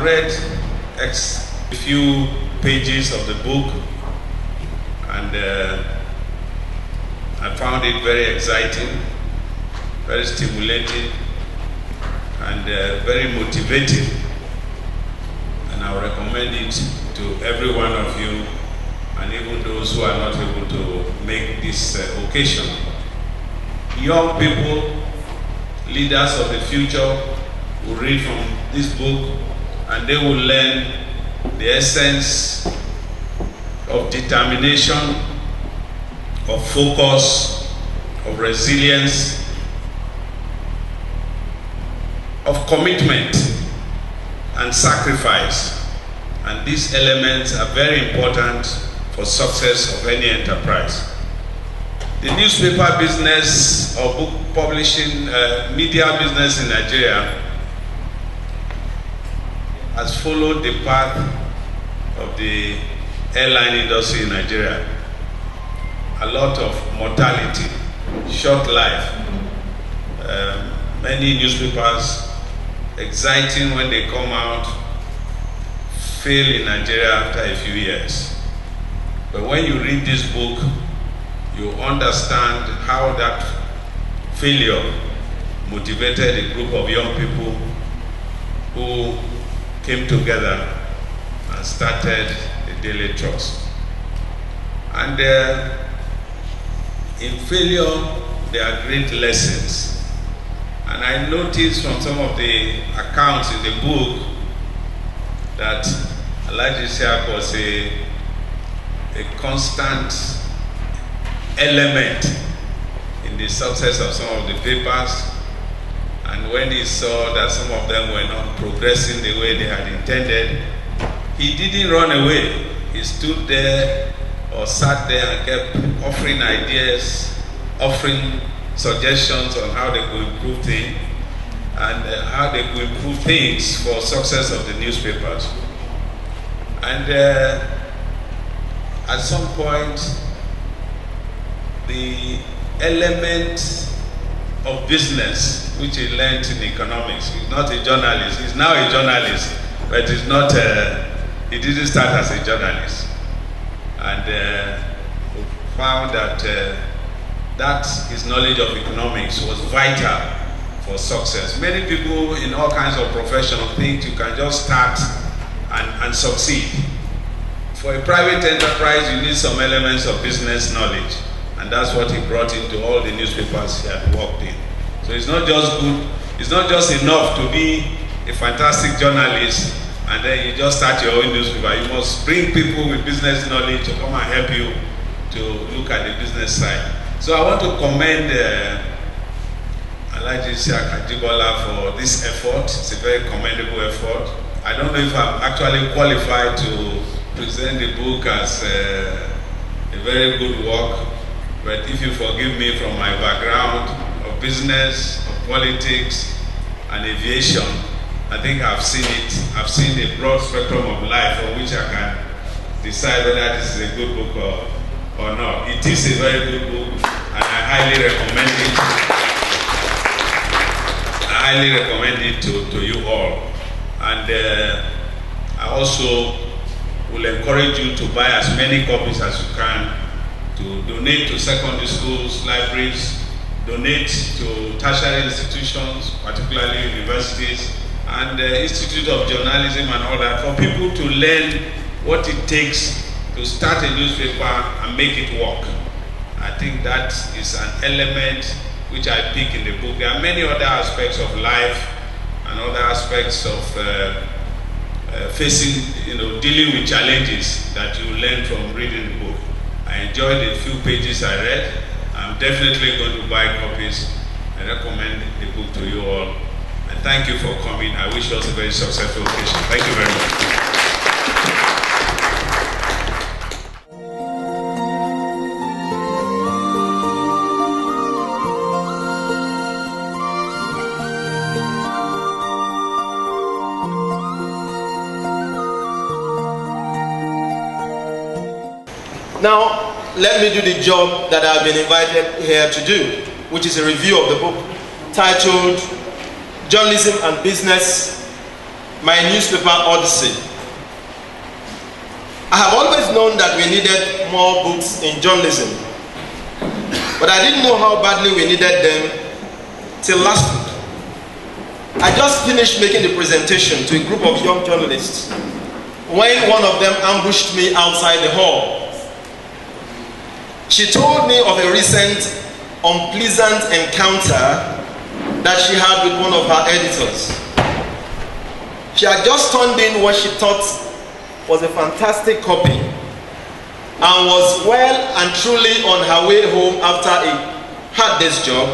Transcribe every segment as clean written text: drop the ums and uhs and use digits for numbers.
I've read a few pages of the book, and I found it very exciting, very stimulating, and very motivating. And I recommend it to every one of you, and even those who are not able to make this occasion. Young people, leaders of the future, will read from this book, and they will learn the essence of determination, of focus, of resilience, of commitment and sacrifice. And these elements are very important for success of any enterprise. The newspaper business or book publishing, media business in Nigeria has followed the path of the airline industry in Nigeria. A lot of mortality, short life. Many newspapers, exciting when they come out, fail in Nigeria after a few years. But when you read this book, you understand how that failure motivated a group of young people who came together and started the Daily Trust. And in failure, there are great lessons. And I noticed from some of the accounts in the book that Isiaq was a constant element in the success of some of the papers. And when he saw that some of them were not progressing the way they had intended, he didn't run away. He stood there or sat there and kept offering ideas, offering suggestions on how they could improve things and how they could improve things for success of the newspapers. And at some point, the element of business, which he learned in economics. He's not a journalist. He's now a journalist, but he's not. He didn't start as a journalist, and found that his knowledge of economics was vital for success. Many people in all kinds of professions think you can just start and succeed. For a private enterprise, you need some elements of business knowledge. And that's what he brought into all the newspapers he had worked in. So it's not just good, it's not just enough to be a fantastic journalist and then you just start your own newspaper. You must bring people with business knowledge to come and help you to look at the business side. So I want to commend Isiaq Ajibola for this effort. It's a very commendable effort. I don't know if I'm actually qualified to present the book as a very good work. But if you forgive me from my background of business, of politics, and aviation, I think I've seen it. I've seen the broad spectrum of life for which I can decide whether this is a good book or not. It is a very good book, and I highly recommend it. I highly recommend it to you all. And I also will encourage you to buy as many copies as you can, to donate to secondary schools, libraries, donate to tertiary institutions, particularly universities, and the Institute of Journalism and all that, for people to learn what it takes to start a newspaper and make it work. I think that is an element which I pick in the book. There are many other aspects of life and other aspects of facing, dealing with challenges that you learn from reading the book. I enjoyed the few pages I read. I'm definitely going to buy copies. I recommend the book to you all. And thank you for coming. I wish you all a very successful occasion. Thank you very much. Now, let me do the job that I've been invited here to do, which is a review of the book titled Journalism and Business, my newspaper odyssey. I have always known that we needed more books in journalism, but I didn't know how badly we needed them till last week. I just finished making the presentation to a group of young journalists when one of them ambushed me outside the hall. She told me of a recent unpleasant encounter that she had with one of her editors. She had just turned in what she thought was a fantastic copy and was well and truly on her way home after a hard day's job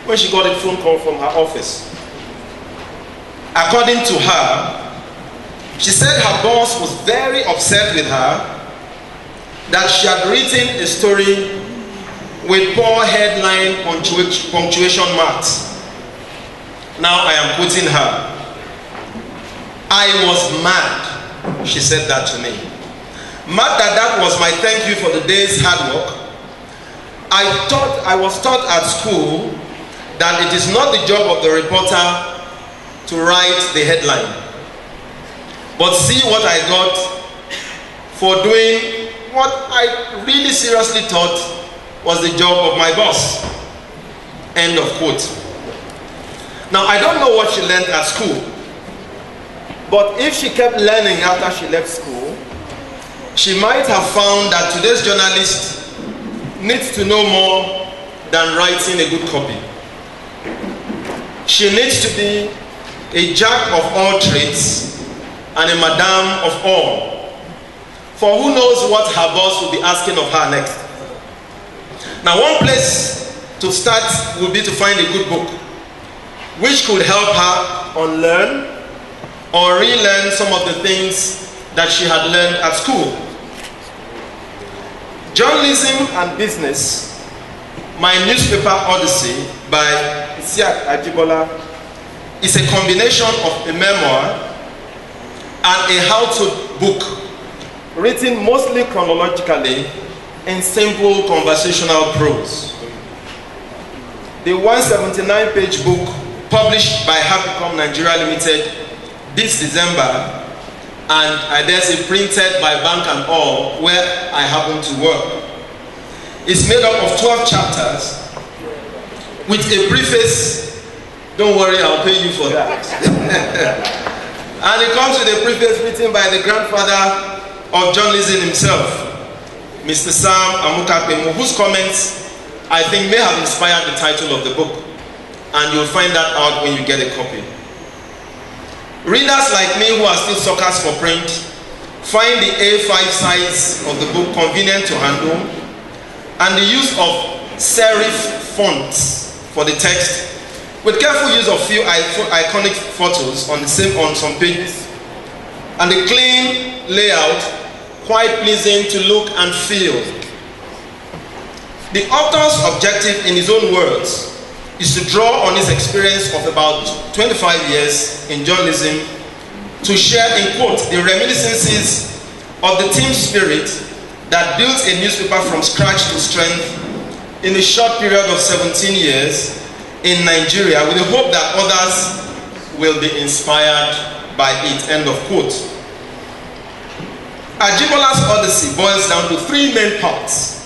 when she got a phone call from her office. According to her, she said her boss was very upset with her that she had written a story with poor headline punctuation marks. Now I am quoting her. "I was mad," she said that to me. Mad that was my thank you for the day's hard work. I was taught at school that it is not the job of the reporter to write the headline. But see what I got for doing what I really seriously thought was the job of my boss. End of quote. Now, I don't know what she learned at school, but if she kept learning after she left school, she might have found that today's journalist needs to know more than writing a good copy. She needs to be a jack of all trades and a madam of all. For who knows what her boss will be asking of her next. Now, one place to start would be to find a good book which could help her unlearn or relearn some of the things that she had learned at school. Journalism and Business, my newspaper odyssey by Isiaq Ajibola, is a combination of a memoir and a how-to book written mostly chronologically in simple conversational prose. The 179-page book published by Happycom Nigeria Limited this December, and I dare say printed by Bank and All, where I happen to work, is made up of 12 chapters with a preface. Don't worry, I'll pay you for that. And it comes with a preface written by the grandfather of journalism himself, Mr. Sam Amukapemu, whose comments I think may have inspired the title of the book, and you'll find that out when you get a copy. Readers like me who are still suckers for print find the A5 size of the book convenient to handle, and the use of serif fonts for the text, with careful use of few iconic photos on some pages, and the clean layout quite pleasing to look and feel. The author's objective, in his own words, is to draw on his experience of about 25 years in journalism to share, in quote, the reminiscences of the team spirit that built a newspaper from scratch to strength in a short period of 17 years in Nigeria, with the hope that others will be inspired by it, end of quote. Ajibola's odyssey boils down to three main parts: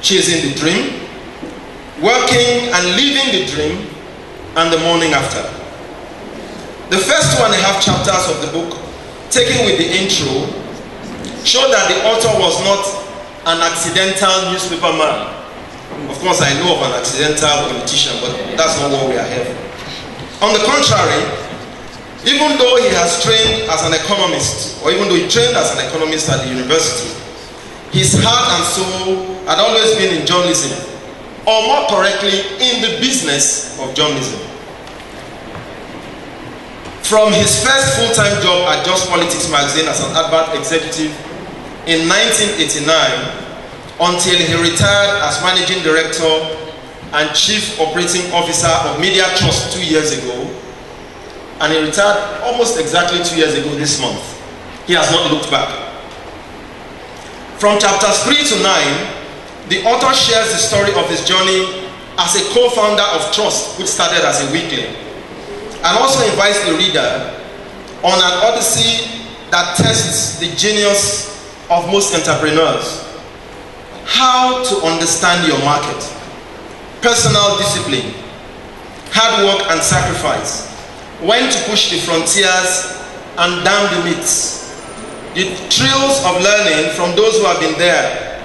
chasing the dream, working and living the dream, and the morning after. The first 2.5 chapters of the book, taken with the intro, show that the author was not an accidental newspaper man. Of course, I know of an accidental politician, but that's not what we are here for. On the contrary, even though he has trained as an economist, or even though he trained as an economist at the university, his heart and soul had always been in journalism, or more correctly, in the business of journalism. From his first full-time job at Just Politics magazine as an advert executive in 1989, until he retired as managing director and chief operating officer of Media Trust 2 years ago, and he retired almost exactly 2 years ago this month. He has not looked back. From chapters 3 to 9, the author shares the story of his journey as a co-founder of Trust, which started as a weekly, and also invites the reader on an odyssey that tests the genius of most entrepreneurs. How to understand your market, personal discipline, hard work and sacrifice, when to push the frontiers and down the myths, the thrills of learning from those who have been there,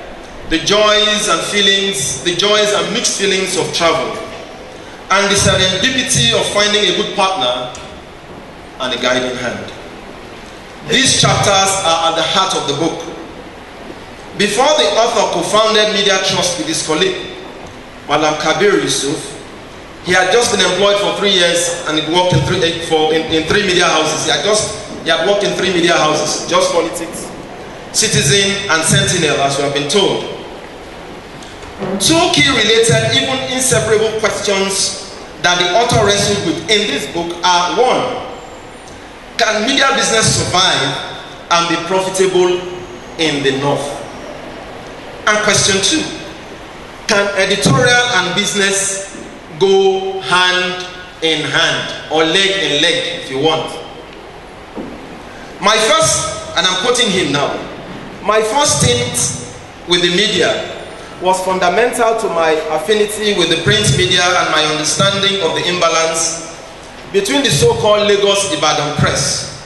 the joys and feelings, the joys and mixed feelings of travel, and the serendipity of finding a good partner and a guiding hand. These chapters are at the heart of the book. Before the author co-founded Media Trust with his colleague, Malam Kabir Yusuf, he had just been employed for 3 years and he worked in three media houses. He had worked in 3 media houses, Just Politics, Citizen, and Sentinel, as we have been told. 2 key related, even inseparable questions that the author wrestled with in this book are: 1, can media business survive and be profitable in the North? And question 2, can editorial and business go hand in hand, or leg in leg if you want? My first, and I'm quoting him now, my first stint with the media was fundamental to my affinity with the print media and my understanding of the imbalance between the so-called Lagos Ibadan press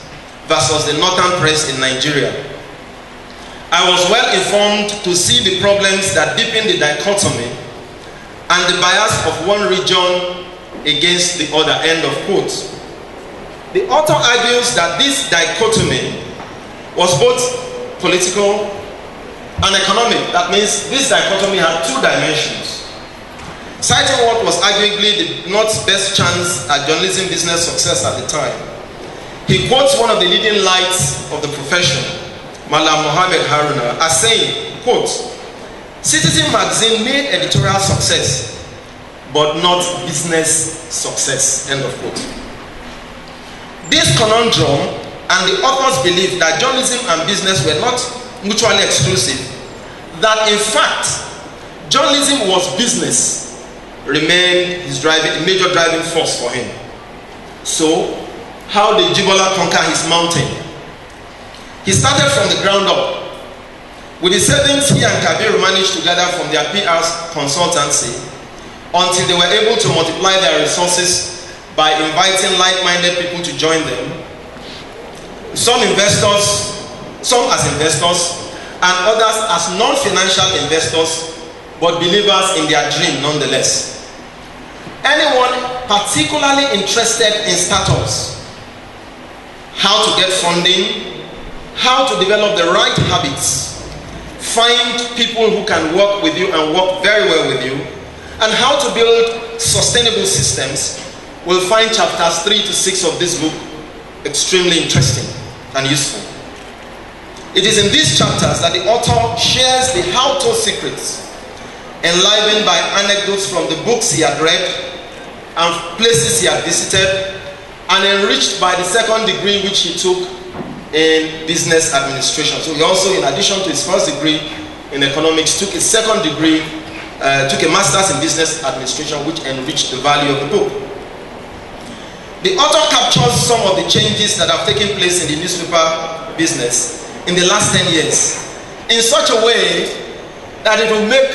versus the Northern press in Nigeria. I was well informed to see the problems that deepen the dichotomy and the bias of one region against the other, end of quote. The author argues that this dichotomy was both political and economic. That means this dichotomy had 2 dimensions. Citing what was arguably the North's best chance at journalism business success at the time, he quotes one of the leading lights of the profession, Malam Mohammed Haruna, as saying, quote, "Citizen magazine made editorial success, but not business success," end of quote. This conundrum and the author's belief that journalism and business were not mutually exclusive, that in fact journalism was business, remained his major driving force for him. So, how did Ajibola conquer his mountain? He started from the ground up. With the savings he and Kabir managed to gather from their PR consultancy, until they were able to multiply their resources by inviting like-minded people to join them. Some as investors, and others as non-financial investors, but believers in their dream nonetheless. Anyone particularly interested in startups, how to get funding, how to develop the right habits, find people who can work with you and work very well with you, and how to build sustainable systems, will find chapters 3 to 6 of this book extremely interesting and useful. It is in these chapters that the author shares the how-to secrets, enlivened by anecdotes from the books he had read and places he had visited, and enriched by the 2nd degree which he took in business administration. So he also, in addition to his 1st degree in economics, took a 2nd degree, took a master's in business administration, which enriched the value of the book. The author captures some of the changes that have taken place in the newspaper business in the last 10 years in such a way that it will make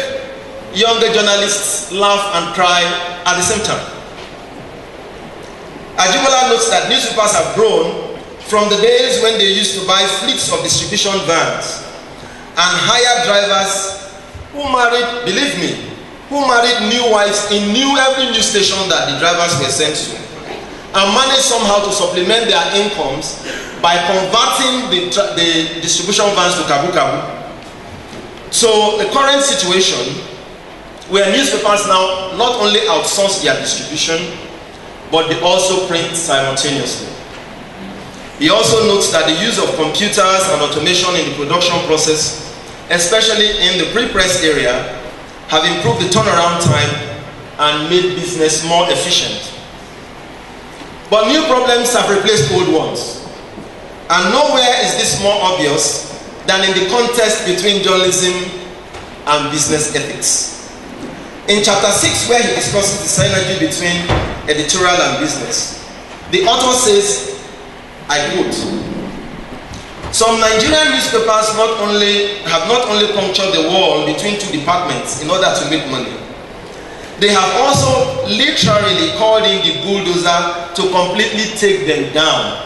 younger journalists laugh and cry at the same time. Ajibola notes that newspapers have grown from the days when they used to buy fleets of distribution vans and hire drivers who married, believe me, who married new wives in every new station that the drivers were sent to, and managed somehow to supplement their incomes by converting the distribution vans to kabu-kabu. So the current situation, where newspapers now not only outsource their distribution, but they also print simultaneously. He also notes that the use of computers and automation in the production process, especially in the pre-press area, have improved the turnaround time and made business more efficient. But new problems have replaced old ones. And nowhere is this more obvious than in the contest between journalism and business ethics. In chapter 6, where he discusses the synergy between editorial and business, the author says I quote, "Some Nigerian newspapers have not only punctured the wall between two departments in order to make money, they have also literally called in the bulldozer to completely take them down.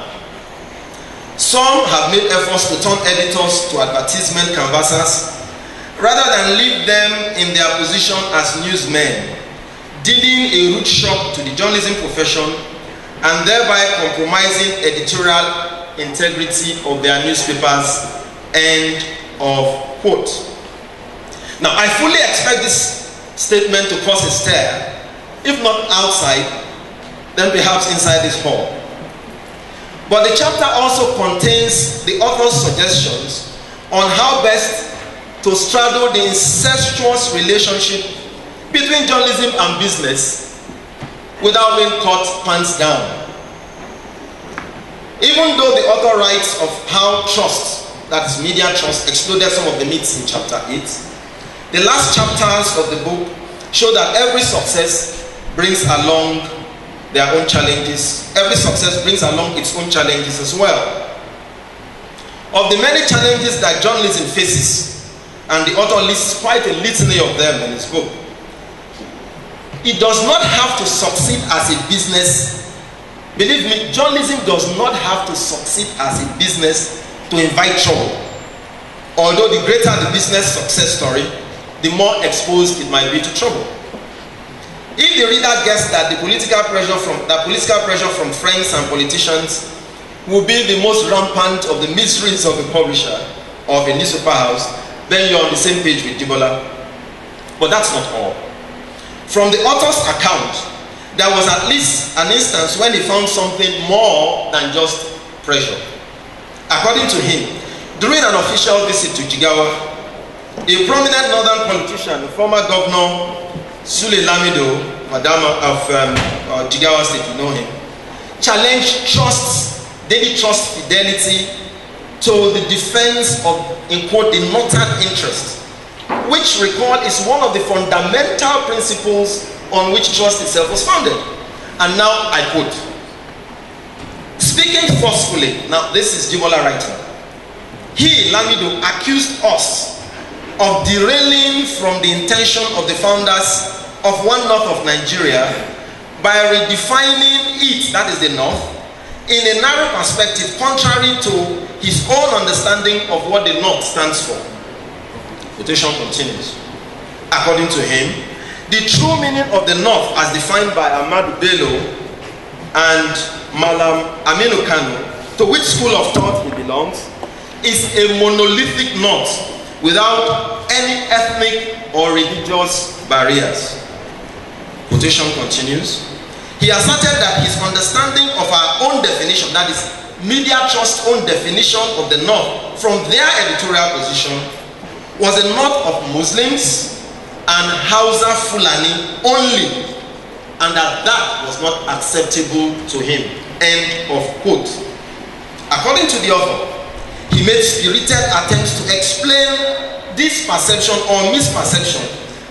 Some have made efforts to turn editors to advertisement canvassers rather than leave them in their position as newsmen, dealing a rude shock to the journalism profession and thereby compromising editorial integrity of their newspapers." End of quote. Now, I fully expect this statement to cause a stir, if not outside, then perhaps inside this hall. But the chapter also contains the author's suggestions on how best to straddle the incestuous relationship between journalism and business without being caught pants down. Even though the author writes of how trust, that is media trust, exploded some of the myths in chapter 8, the last chapters of the book show that every success brings along their own challenges. Every success brings along its own challenges as well. Of the many challenges that journalism faces, and the author lists quite a litany of them in his book, it does not have to succeed as a business. Believe me, journalism does not have to succeed as a business to invite trouble. Although the greater the business success story, the more exposed it might be to trouble. If the reader gets that the political pressure from friends and politicians will be the most rampant of the miseries of a publisher or of a newspaper house, then you're on the same page with Ajibola. But that's not all. From the author's account, there was at least an instance when he found something more than just pressure. According to him, during an official visit to Jigawa, a prominent northern politician, the former governor Sule Lamido Madama of Jigawa State, you know him, challenged daily trust fidelity to the defense of, in quote, the northern interest, which, recall, is one of the fundamental principles on which trust itself was founded. And now I quote, "Speaking forcefully," now this is Ajibola writing, "he, Lamido, accused us of derailing from the intention of the founders of one north of Nigeria by redefining it," that is the north, "in a narrow perspective contrary to his own understanding of what the north stands for." Quotation continues. According to him, the true meaning of the north as defined by Ahmadu Bello and Malam Aminu Kano, to which school of thought he belongs, is a monolithic north without any ethnic or religious barriers. Quotation continues. He asserted that his understanding of our own definition, that is Media Trust's own definition of the north from their editorial position, was a north of Muslims and Hausa Fulani only, and that was not acceptable to him. End of quote. According to the author, he made spirited attempts to explain this perception or misperception,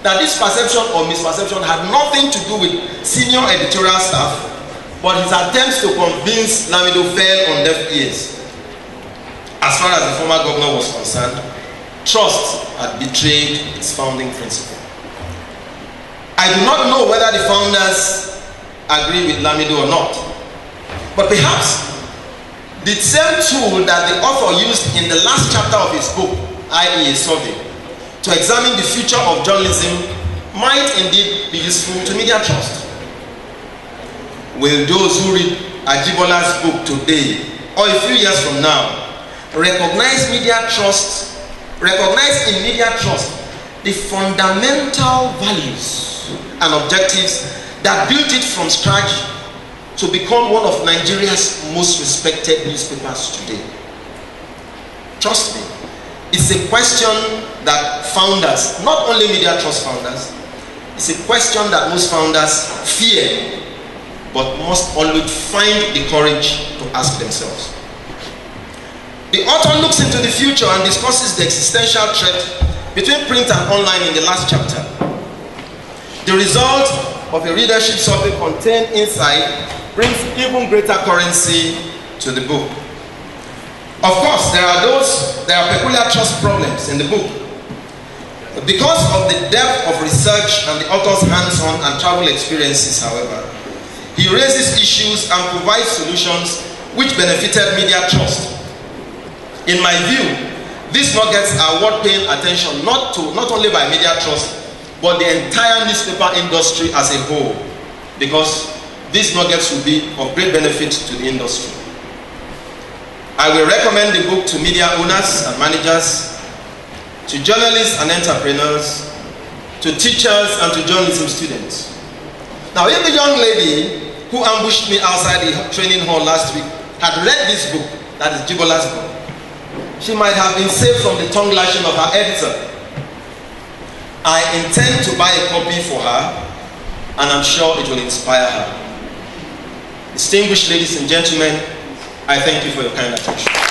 that this perception or misperception had nothing to do with senior editorial staff, but his attempts to convince Lamido fell on deaf ears. As far as the former governor was concerned, trust had betrayed its founding principle. I do not know whether the founders agree with Lamido or not, but perhaps the same tool that the author used in the last chapter of his book, i.e. a survey, to examine the future of journalism might indeed be useful to Media Trust. Will those who read Ajibola's book today or a few years from now recognize in Media Trust the fundamental values and objectives that built it from scratch to become one of Nigeria's most respected newspapers today? Trust me, it's a question that founders, not only Media Trust founders, it's a question that most founders fear, but must always find the courage to ask themselves. The author looks into the future and discusses the existential threat between print and online in the last chapter. The result of a readership survey contained inside brings even greater currency to to the book. Of course, there are peculiar trust problems in the book. Because of the depth of research and the author's hands-on and travel experiences, however, he raises issues and provides solutions which benefited media trust. In my view, these nuggets are worth paying attention not only by media trust, but the entire newspaper industry as a whole, because these nuggets will be of great benefit to the industry. I will recommend the book to media owners and managers, to journalists and entrepreneurs, to teachers and to journalism students. Now, if the young lady who ambushed me outside the training hall last week had read this book, that is Ajibola's book, she might have been saved from the tongue lashing of her editor. I intend to buy a copy for her, and I'm sure it will inspire her. Distinguished ladies and gentlemen, I thank you for your kind attention.